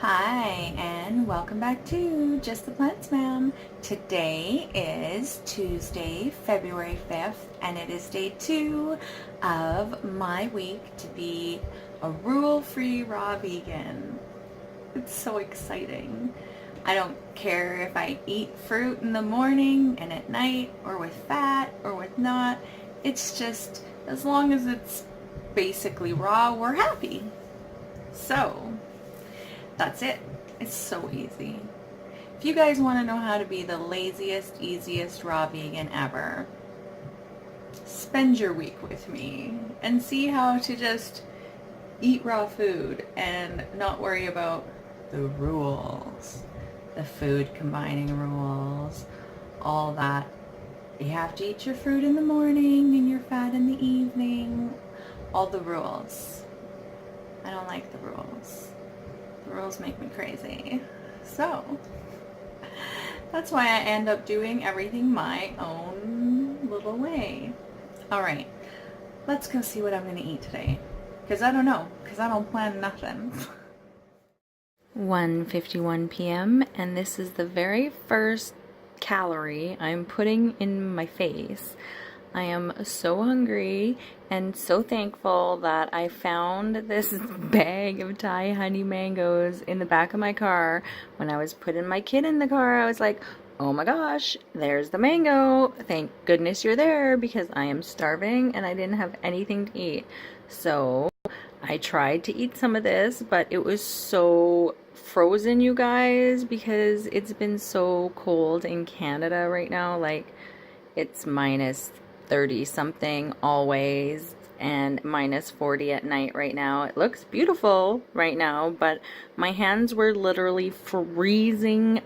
Hi, and welcome back to Just the Plants Ma'am. Today is Tuesday, February 5th, and it is day 2 of my week to be a rule-free raw vegan. It's so exciting. I don't care if I eat fruit in the morning and at night, or with fat, or with not. It's just, as long as it's basically raw, we're happy. So, that's it. It's so easy. If you guys want to know how to be the laziest, easiest raw vegan ever, spend your week with me and see how to just eat raw food and not worry about the rules, the food combining rules, all that. You have to eat your fruit in the morning and your fat in the evening, all the rules. I don't like the rules. The rules make me crazy. So, that's why I end up doing everything my own little way. Alright, let's go see what I'm going to eat today. Because I don't know. Because I don't plan nothing. 1:51 p.m. and this is the very first calorie I'm putting in my face. I am so hungry and so thankful that I found this bag of Thai honey mangoes in the back of my car. When I was putting my kid in the car, I was like, oh my gosh, there's the mango. Thank goodness you're there, because I am starving and I didn't have anything to eat. So I tried to eat some of this, but it was so frozen, you guys, because it's been so cold in Canada right now. Like, it's minus 30 something always and minus 40 at night right now. It looks beautiful right now, but my hands were literally freezing,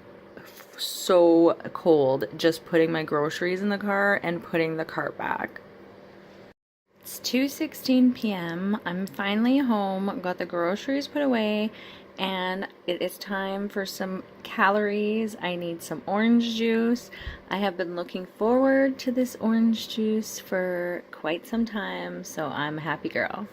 so cold just putting my groceries in the car and putting the cart back. It's 2:16 p.m. I'm finally home, got the groceries put away, and it is time for some calories. I need some orange juice. I have been looking forward to this orange juice for quite some time, so I'm a happy girl.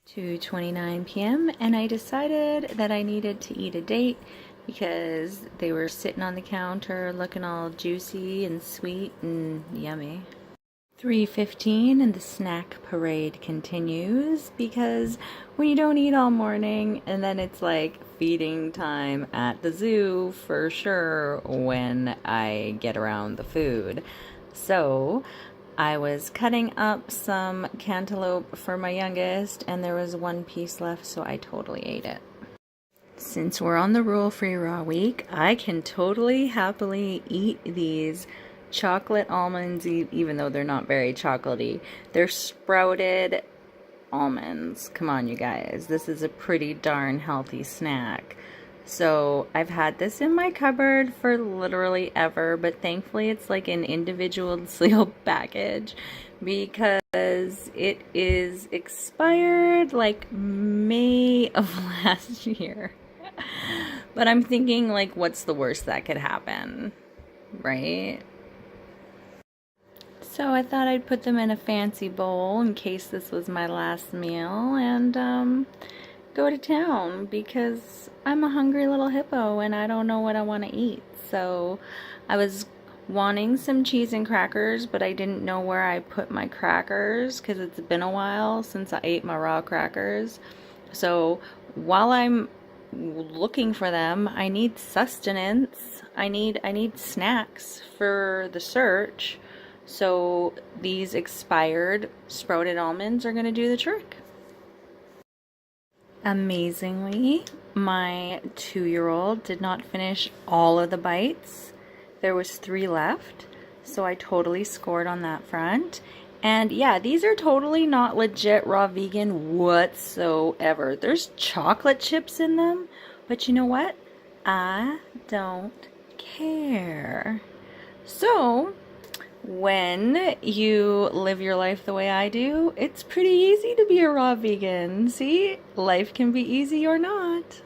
2:29 p.m. and I decided that I needed to eat a date because they were sitting on the counter looking all juicy and sweet and yummy. 3:15 and the snack parade continues, because when you don't eat all morning and then it's like feeding time at the zoo for sure when I get around the food. So I was cutting up some cantaloupe for my youngest and there was one piece left, so I totally ate it. Since we're on the rule-free raw week, I can totally happily eat these chocolate almonds, even though they're not very chocolatey. They're sprouted almonds. Come on, you guys. This is a pretty darn healthy snack. So I've had this in my cupboard for literally ever, but thankfully it's like an individual sealed package because it is expired like May of last year. But I'm thinking, like, what's the worst that could happen, right? So I thought I'd put them in a fancy bowl in case this was my last meal and go to town, because I'm a hungry little hippo and I don't know what I want to eat. So I was wanting some cheese and crackers, but I didn't know where I put my crackers because it's been a while since I ate my raw crackers. So while I'm looking for them, I need sustenance. I need snacks for the search. So these expired sprouted almonds are going to do the trick. Amazingly, my 2-year-old did not finish all of the bites. There was 3 left, so I totally scored on that front. And yeah, these are totally not legit raw vegan whatsoever. There's chocolate chips in them, but you know what? I don't care. So when you live your life the way I do, it's pretty easy to be a raw vegan. See? Life can be easy or not.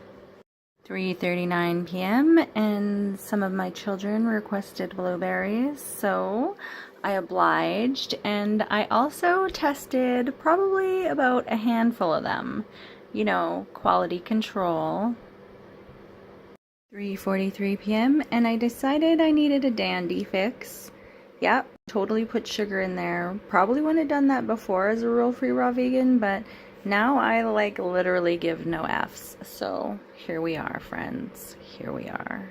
3:39 p.m. and some of my children requested blueberries, so I obliged, and I also tested probably about a handful of them. You know, quality control. 3:43 p.m. and I decided I needed a dandy fix. Yep, totally put sugar in there. Probably wouldn't have done that before as a rule-free raw vegan, but now I like literally give no Fs. So here we are, friends. Here we are.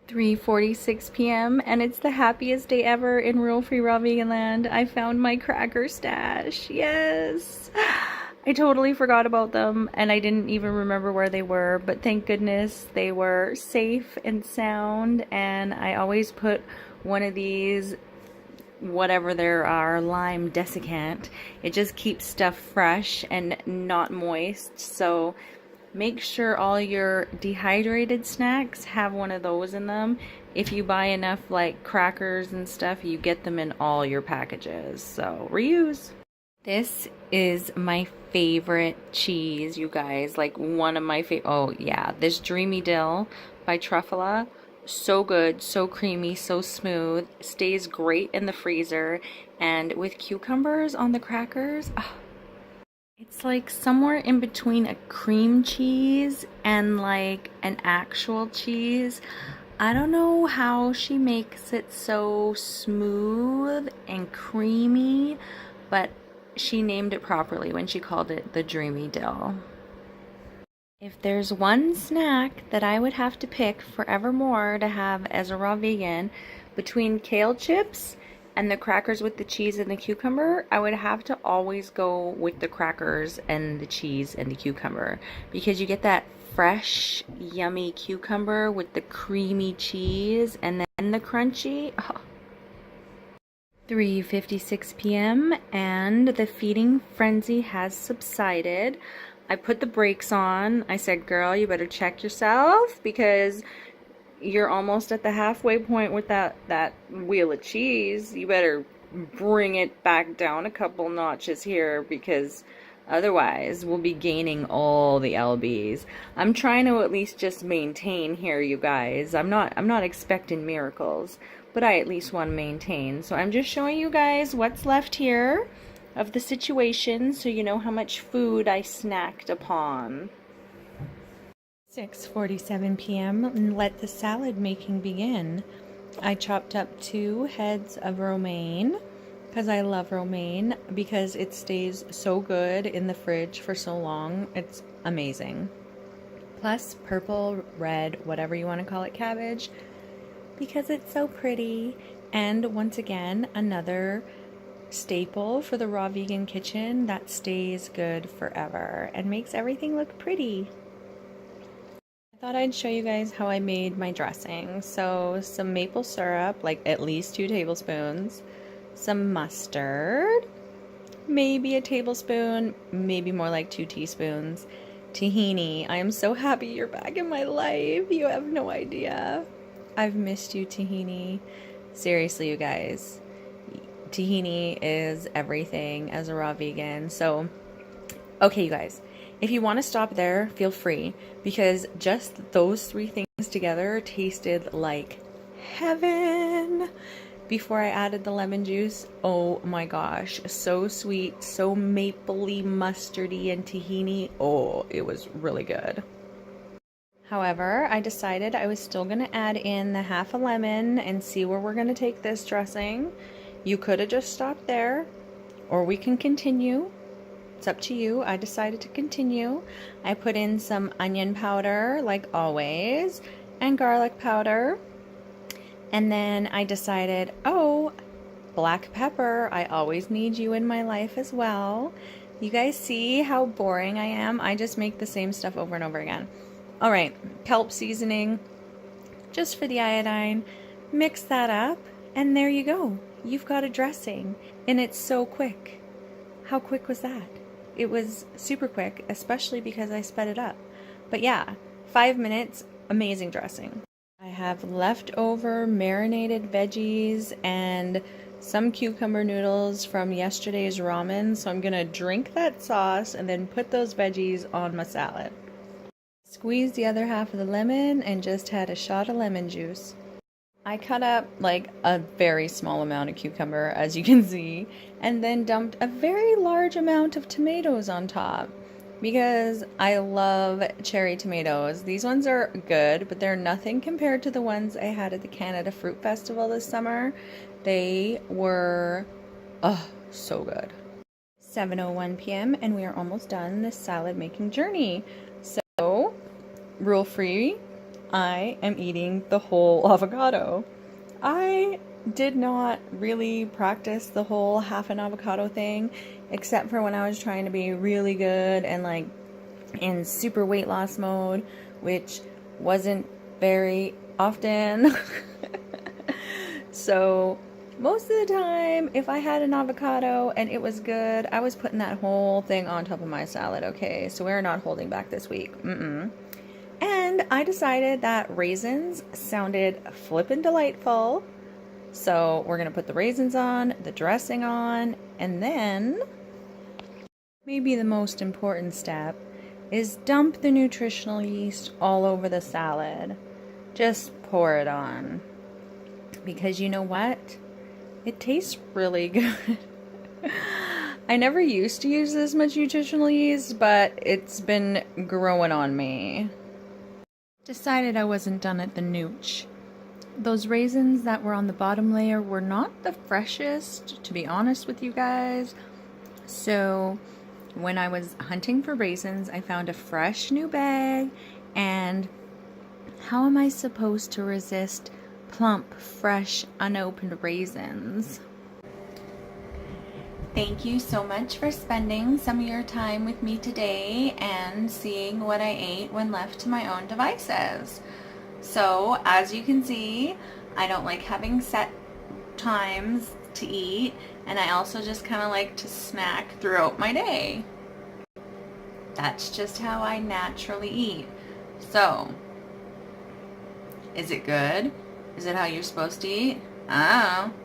3:46 p.m. and it's the happiest day ever in rule-free raw vegan land. I found my cracker stash. Yes! I totally forgot about them and I didn't even remember where they were, but thank goodness they were safe and sound, and I always put one of these, whatever there are, lime desiccant. It just keeps stuff fresh and not moist, so make sure all your dehydrated snacks have one of those in them. If you buy enough like crackers and stuff, you get them in all your packages, so reuse. This is my favorite cheese, you guys. Like one of my favorite. Oh yeah, this Dreamy Dill by Truffala. So good, so creamy, so smooth. Stays great in the freezer. And with cucumbers on the crackers, it's like somewhere in between a cream cheese and like an actual cheese. I don't know how she makes it so smooth and creamy, but she named it properly when she called it the Dreamy Dill. If there's one snack that I would have to pick forevermore to have as a raw vegan, between kale chips and the crackers with the cheese and the cucumber, I would have to always go with the crackers and the cheese and the cucumber, because you get that fresh, yummy cucumber with the creamy cheese and then the crunchy. Oh. 3:56 p.m. and the feeding frenzy has subsided. I put the brakes on. I said, girl, you better check yourself because you're almost at the halfway point with that wheel of cheese. You better bring it back down a couple notches here, because otherwise we'll be gaining all the lbs. I'm trying to at least just maintain here, you guys. I'm not expecting miracles, but I at least want to maintain. So I'm just showing you guys what's left here of the situation, so you know how much food I snacked upon. 6:47 p.m. and let the salad making begin. I chopped up 2 heads of romaine because I love romaine, because it stays so good in the fridge for so long. It's amazing. Plus purple, red, whatever you want to call it, cabbage, because it's so pretty. And once again, another staple for the raw vegan kitchen that stays good forever and makes everything look pretty. I thought I'd show you guys how I made my dressing. So some maple syrup, like at least 2 tablespoons, some mustard, maybe a tablespoon, maybe more like 2 teaspoons, tahini. I am so happy you're back in my life. You have no idea. I've missed you, tahini. Seriously, you guys. Tahini is everything as a raw vegan. So, okay, you guys, if you want to stop there, feel free, because just those 3 things together tasted like heaven. Before I added the lemon juice, oh my gosh, so sweet, so mapley, mustardy, and tahini. Oh, it was really good. However, I decided I was still going to add in the half a lemon and see where we're going to take this dressing. You could have just stopped there, or we can continue. It's up to you. I decided to continue. I put in some onion powder, like always, and garlic powder. And then I decided, oh, black pepper. I always need you in my life as well. You guys see how boring I am? I just make the same stuff over and over again. All right, kelp seasoning, just for the iodine. Mix that up, and there you go. You've got a dressing, and it's so quick. How quick was that? It was super quick, especially because I sped it up. But yeah, 5 minutes, amazing dressing. I have leftover marinated veggies and some cucumber noodles from yesterday's ramen, so I'm gonna drink that sauce and then put those veggies on my salad. Squeezed the other half of the lemon and just had a shot of lemon juice. I cut up like a very small amount of cucumber, as you can see, and then dumped a very large amount of tomatoes on top. because I love cherry tomatoes. These ones are good, but they're nothing compared to the ones I had at the Canada Fruit Festival this summer. They were, oh, so good. 7:01 p.m. and we are almost done this salad making journey. So, rule free, I am eating the whole avocado. I did not really practice the whole half an avocado thing, except for when I was trying to be really good and like in super weight loss mode, which wasn't very often. So most of the time, if I had an avocado and it was good, I was putting that whole thing on top of my salad, okay? So we're not holding back this week. And I decided that raisins sounded flippin' delightful. So we're going to put the raisins on, the dressing on, and then maybe the most important step is dump the nutritional yeast all over the salad. Just pour it on. Because you know what? It tastes really good. I never used to use this much nutritional yeast, but it's been growing on me. Decided I wasn't done at the nooch. Those raisins that were on the bottom layer were not the freshest, to be honest with you guys. So when I was hunting for raisins, I found a fresh new bag, and how am I supposed to resist plump, fresh, unopened raisins? Thank you so much for spending some of your time with me today and seeing what I ate when left to my own devices. So, as you can see, I don't like having set times to eat, and I also just kind of like to snack throughout my day. That's just how I naturally eat. So, is it good? Is it how you're supposed to eat? I don't know.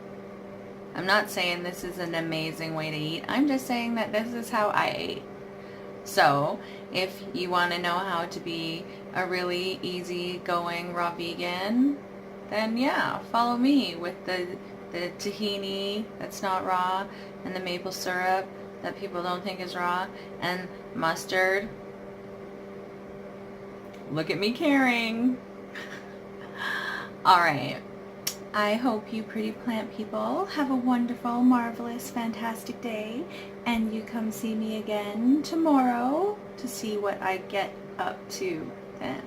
I'm not saying this is an amazing way to eat. I'm just saying that this is how I ate. So, if you want to know how to be a really easy-going raw vegan, then yeah, follow me with the tahini that's not raw, and the maple syrup that people don't think is raw, and mustard. Look at me caring. Alright. I hope you pretty plant people have a wonderful, marvelous, fantastic day, and you come see me again tomorrow to see what I get up to then.